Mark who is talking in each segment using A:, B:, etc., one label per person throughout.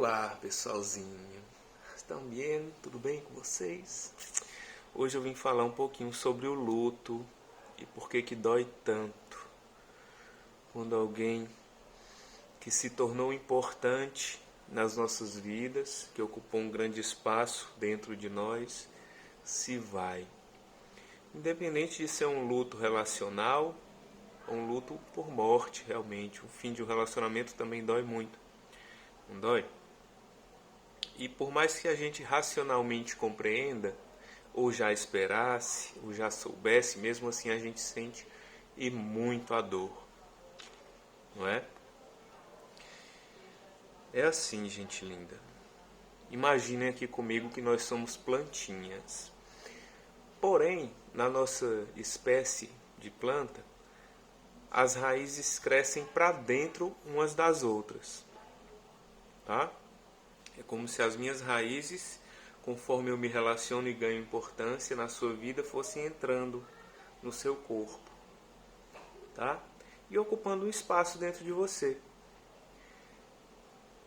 A: Olá, pessoalzinho. Estão bem? Tudo bem com vocês? Hoje eu vim falar um pouquinho sobre o luto e por que dói tanto quando alguém que se tornou importante nas nossas vidas, que ocupou um grande espaço dentro de nós, se vai. Independente de ser um luto relacional ou um luto por morte, realmente. O fim de um relacionamento também dói muito. Não dói? E por mais que a gente racionalmente compreenda, ou já esperasse, ou já soubesse, mesmo assim a gente sente e muito a dor. Não é? É assim, gente linda. Imaginem aqui comigo que nós somos plantinhas. Porém, na nossa espécie de planta, as raízes crescem para dentro umas das outras. Tá? É como se as minhas raízes, conforme eu me relaciono e ganho importância na sua vida, fossem entrando no seu corpo, tá? E ocupando um espaço dentro de você.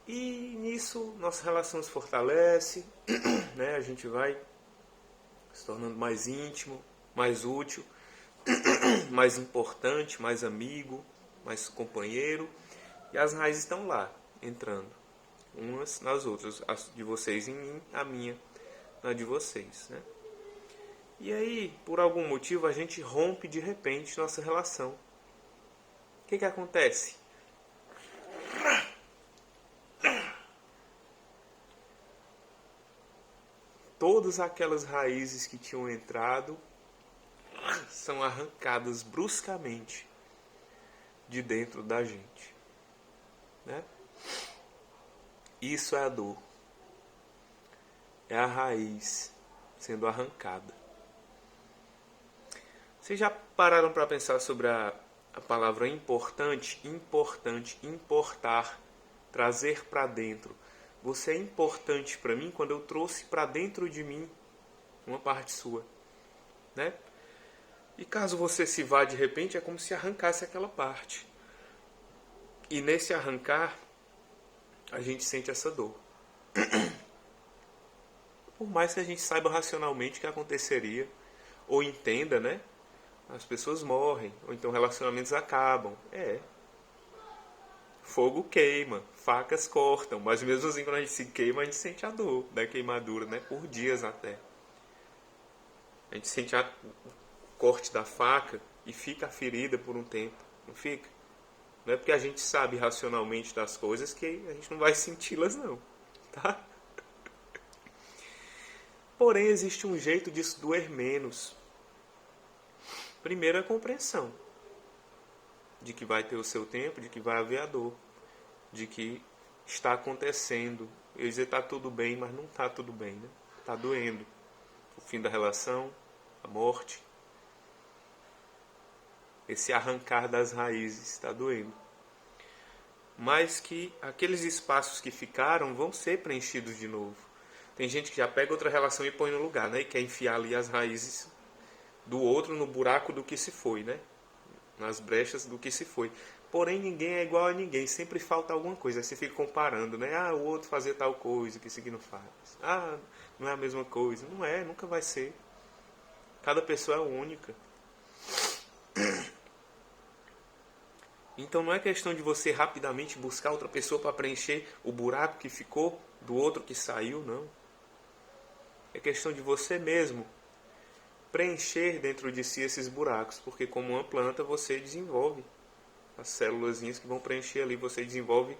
A: E nisso nossa relação se fortalece, né? A gente vai se tornando mais íntimo, mais útil, mais importante, mais amigo, mais companheiro. E as raízes estão lá, entrando umas nas outras, a de vocês em mim, a minha na de vocês, né? E aí, por algum motivo, a gente rompe de repente nossa relação. O que acontece? Todas aquelas raízes que tinham entrado são arrancadas bruscamente de dentro da gente, né? Isso é a dor. É a raiz sendo arrancada. Vocês já pararam para pensar sobre a palavra importante? Importante, importar, trazer para dentro. Você é importante para mim quando eu trouxe para dentro de mim uma parte sua, né? E caso você se vá de repente, é como se arrancasse aquela parte. E nesse arrancar, a gente sente essa dor. Por mais que a gente saiba racionalmente o que aconteceria, ou entenda, né? As pessoas morrem, ou então relacionamentos acabam. Fogo queima, facas cortam, mas mesmo assim quando a gente se queima, a gente sente a dor da queimadura, né? Por dias até. A gente sente o corte da faca e fica a ferida por um tempo, não fica? Não é porque a gente sabe racionalmente das coisas que a gente não vai senti-las não, tá? Porém, existe um jeito disso doer menos. Primeiro, a compreensão de que vai ter o seu tempo, de que vai haver a dor, de que está acontecendo. Eu ia dizer está tudo bem, mas não está tudo bem, né? Está doendo. O fim da relação, a morte, esse arrancar das raízes está doendo. Mas que aqueles espaços que ficaram vão ser preenchidos de novo. Tem gente que já pega outra relação e põe no lugar, né? E quer enfiar ali as raízes do outro no buraco do que se foi, né? Nas brechas do que se foi. Porém, ninguém é igual a ninguém. Sempre falta alguma coisa. Aí você fica comparando, né? Ah, o outro fazia tal coisa que esse aqui não faz. Ah, não é a mesma coisa. Não é, nunca vai ser. Cada pessoa é única. Então não é questão de você rapidamente buscar outra pessoa para preencher o buraco que ficou do outro que saiu, não. É questão de você mesmo preencher dentro de si esses buracos, porque como uma planta você desenvolve as células que vão preencher ali, você desenvolve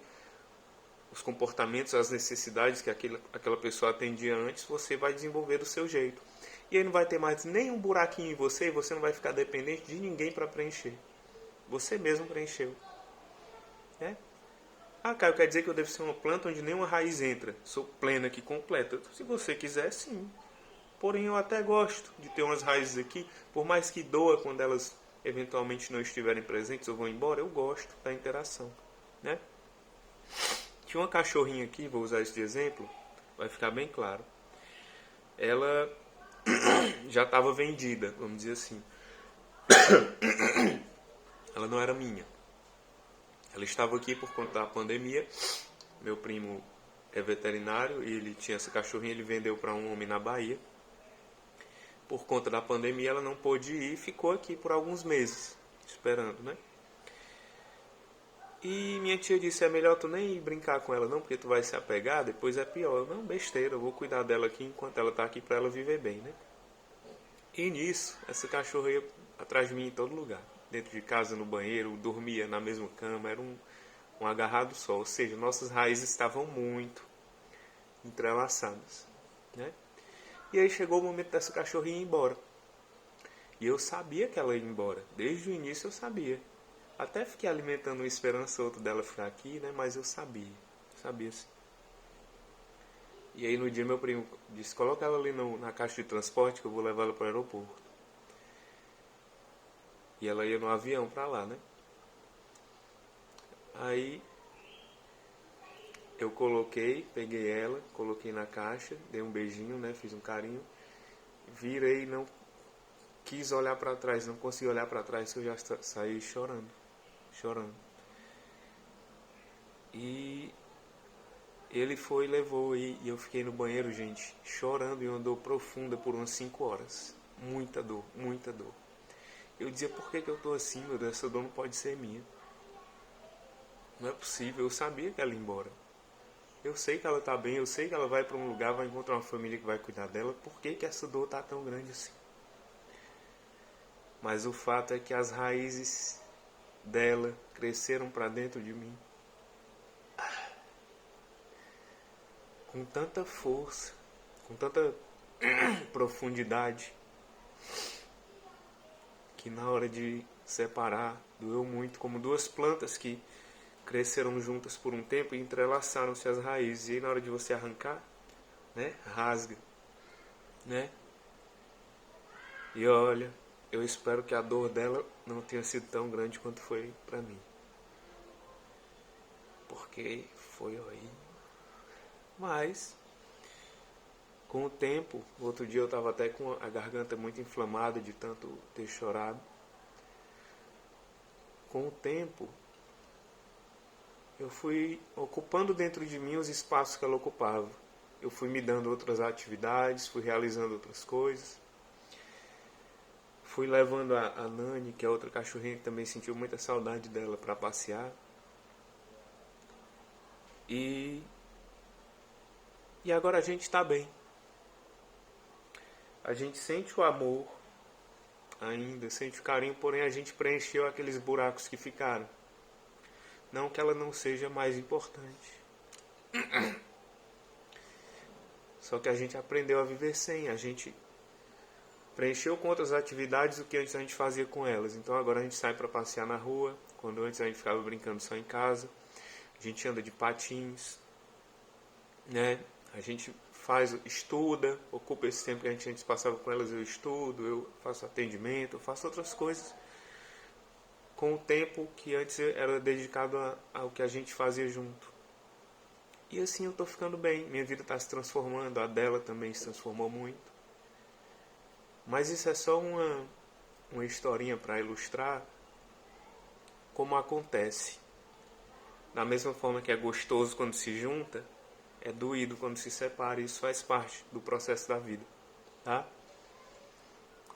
A: os comportamentos, as necessidades que aquela pessoa atendia antes, você vai desenvolver do seu jeito. E aí não vai ter mais nenhum buraquinho em você e você não vai ficar dependente de ninguém para preencher. Você mesmo preencheu. Né? Ah, Caio, quer dizer que eu devo ser uma planta onde nenhuma raiz entra. Sou plena aqui, completa. Se você quiser, sim. Porém, eu até gosto de ter umas raízes aqui, por mais que doa quando elas eventualmente não estiverem presentes ou vão embora, eu gosto da interação. Né? Tinha uma cachorrinha aqui, vou usar esse de exemplo, vai ficar bem claro. Ela já estava vendida, vamos dizer assim. Ela não era minha. Ela estava aqui por conta da pandemia. Meu primo é veterinário e ele tinha essa cachorrinha, ele vendeu para um homem na Bahia. Por conta da pandemia ela não pôde ir e ficou aqui por alguns meses, esperando, né? E minha tia disse, é melhor tu nem ir brincar com ela não, porque tu vai se apegar, depois é pior. Eu, não, besteira, eu vou cuidar dela aqui enquanto ela tá aqui para ela viver bem, né? E nisso, essa cachorra ia atrás de mim em todo lugar. Dentro de casa, no banheiro, dormia na mesma cama, era um agarrado só. Ou seja, nossas raízes estavam muito entrelaçadas, né? E aí chegou o momento dessa cachorrinha ir embora. E eu sabia que ela ia embora. Desde o início eu sabia. Até fiquei alimentando uma esperança outra dela ficar aqui, né? Mas eu sabia. Sabia sim. E aí no dia meu primo disse, coloca ela ali na caixa de transporte que eu vou levar ela para o aeroporto. E ela ia no avião para lá, né? Aí eu peguei ela, coloquei na caixa, dei um beijinho, né? Fiz um carinho. Virei, não quis olhar para trás, não consegui olhar para trás, que eu já saí chorando. E ele foi e levou, e eu fiquei no banheiro, gente, chorando em uma dor profunda por umas 5 horas. Muita dor, muita dor. Eu dizia, por que eu tô assim, meu Deus, essa dor não pode ser minha. Não é possível, eu sabia que ela ia embora. Eu sei que ela tá bem, eu sei que ela vai para um lugar, vai encontrar uma família que vai cuidar dela. Por que essa dor tá tão grande assim? Mas o fato é que as raízes dela cresceram para dentro de mim. Com tanta força, com tanta profundidade, que na hora de separar, doeu muito, como duas plantas que cresceram juntas por um tempo e entrelaçaram-se as raízes. E aí na hora de você arrancar, né, rasga, né? E olha, eu espero que a dor dela não tenha sido tão grande quanto foi pra mim. Porque foi horrível. Mas, com o tempo, outro dia eu estava até com a garganta muito inflamada de tanto ter chorado. Com o tempo, eu fui ocupando dentro de mim os espaços que ela ocupava. Eu fui me dando outras atividades, fui realizando outras coisas. Fui levando a Nani, que é outra cachorrinha que também sentiu muita saudade dela, para passear. E agora a gente está bem. A gente sente o amor ainda, sente o carinho, porém a gente preencheu aqueles buracos que ficaram. Não que ela não seja mais importante. Só que a gente aprendeu a viver sem. A gente preencheu com outras atividades o que antes a gente fazia com elas. Então agora a gente sai para passear na rua, quando antes a gente ficava brincando só em casa. A gente anda de patins, né? A gente estuda, ocupa esse tempo que a gente passava com elas, eu estudo, eu faço atendimento, eu faço outras coisas. Com o tempo que antes era dedicado ao que a gente fazia junto. E assim eu estou ficando bem, minha vida está se transformando, a dela também se transformou muito. Mas isso é só uma historinha para ilustrar como acontece. Da mesma forma que é gostoso quando se junta, é doído quando se separa, e isso faz parte do processo da vida, tá?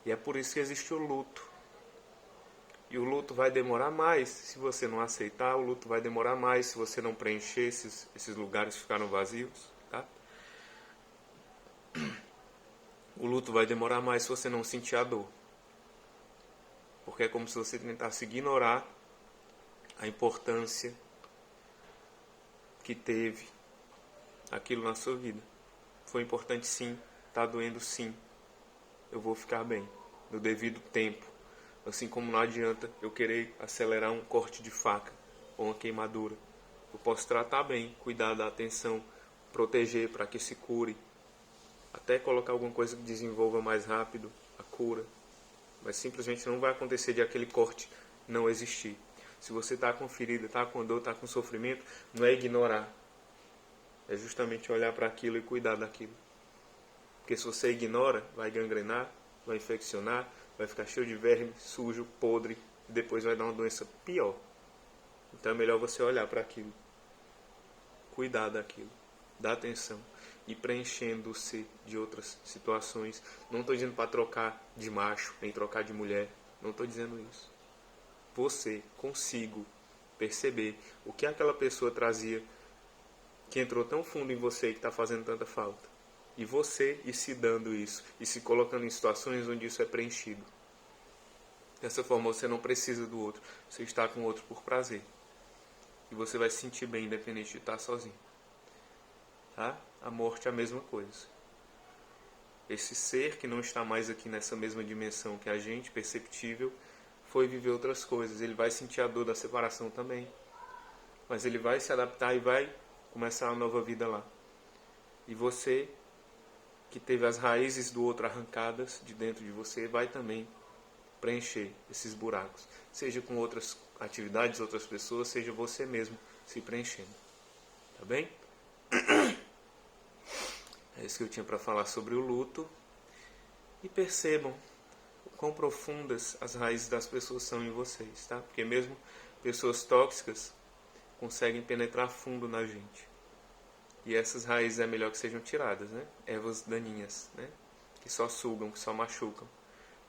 A: E é por isso que existe o luto. E o luto vai demorar mais se você não aceitar, o luto vai demorar mais se você não preencher esses lugares que ficaram vazios, tá? O luto vai demorar mais se você não sentir a dor. Porque é como se você tentasse ignorar a importância que teve aquilo na sua vida. Foi importante sim, está doendo sim. Eu vou ficar bem, no devido tempo. Assim como não adianta eu querer acelerar um corte de faca ou uma queimadura. Eu posso tratar bem, cuidar da atenção, proteger para que se cure. Até colocar alguma coisa que desenvolva mais rápido a cura. Mas simplesmente não vai acontecer de aquele corte não existir. Se você está com ferida, está com dor, está com sofrimento, não é ignorar. É justamente olhar para aquilo e cuidar daquilo. Porque se você ignora, vai gangrenar, vai infeccionar, vai ficar cheio de verme, sujo, podre, e depois vai dar uma doença pior. Então é melhor você olhar para aquilo, cuidar daquilo, da atenção e preenchendo-se de outras situações. Não estou dizendo para trocar de macho, nem trocar de mulher. Não estou dizendo isso. Você, consigo perceber o que aquela pessoa trazia que entrou tão fundo em você e que está fazendo tanta falta. E você ir se dando isso e se colocando em situações onde isso é preenchido. Dessa forma você não precisa do outro. Você está com o outro por prazer. E você vai se sentir bem independente de estar sozinho. Tá? A morte é a mesma coisa. Esse ser que não está mais aqui nessa mesma dimensão que a gente, perceptível, foi viver outras coisas. Ele vai sentir a dor da separação também. Mas ele vai se adaptar e vai começar uma nova vida lá. E você, que teve as raízes do outro arrancadas de dentro de você, vai também preencher esses buracos. Seja com outras atividades, outras pessoas, seja você mesmo se preenchendo. Tá bem? É isso que eu tinha para falar sobre o luto. E percebam o quão profundas as raízes das pessoas são em vocês, tá? Porque mesmo pessoas tóxicas conseguem penetrar fundo na gente. E essas raízes é melhor que sejam tiradas, né? Ervas daninhas, né? Que só sugam, que só machucam.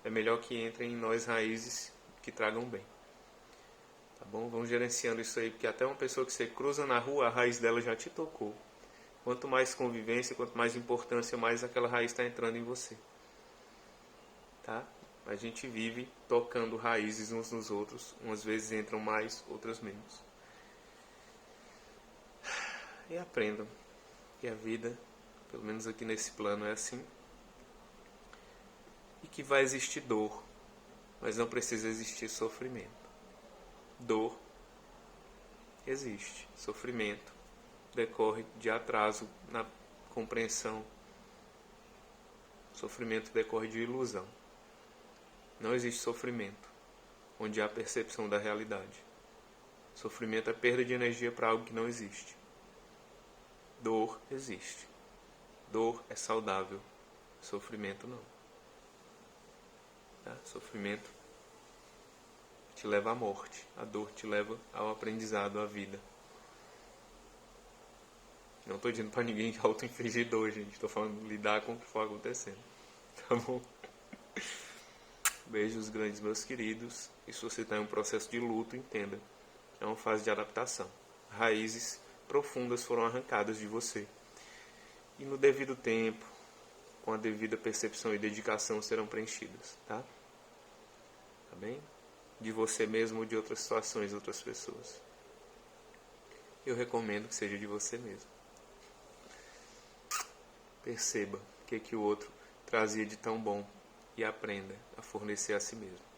A: É melhor que entrem em nós raízes que tragam bem. Tá bom? Vamos gerenciando isso aí, porque até uma pessoa que você cruza na rua, a raiz dela já te tocou. Quanto mais convivência, quanto mais importância, mais aquela raiz está entrando em você. Tá? A gente vive tocando raízes uns nos outros. Umas vezes entram mais, outras menos. E aprendam que a vida, pelo menos aqui nesse plano, é assim. E que vai existir dor, mas não precisa existir sofrimento. Dor existe. Sofrimento decorre de atraso na compreensão. Sofrimento decorre de ilusão. Não existe sofrimento onde há percepção da realidade. Sofrimento é perda de energia para algo que não existe. Dor existe. Dor é saudável. Sofrimento não. Tá? Sofrimento te leva à morte. A dor te leva ao aprendizado, à vida. Não estou dizendo para ninguém auto-infligir dor, gente. Estou falando lidar com o que for acontecendo. Tá bom? Beijos grandes, meus queridos. E se você está em um processo de luto, entenda. É uma fase de adaptação. Raízes profundas foram arrancadas de você. E no devido tempo, com a devida percepção e dedicação, serão preenchidas. Tá? Tá bem? De você mesmo ou de outras situações, outras pessoas. Eu recomendo que seja de você mesmo. Perceba o que o outro trazia de tão bom e aprenda a fornecer a si mesmo.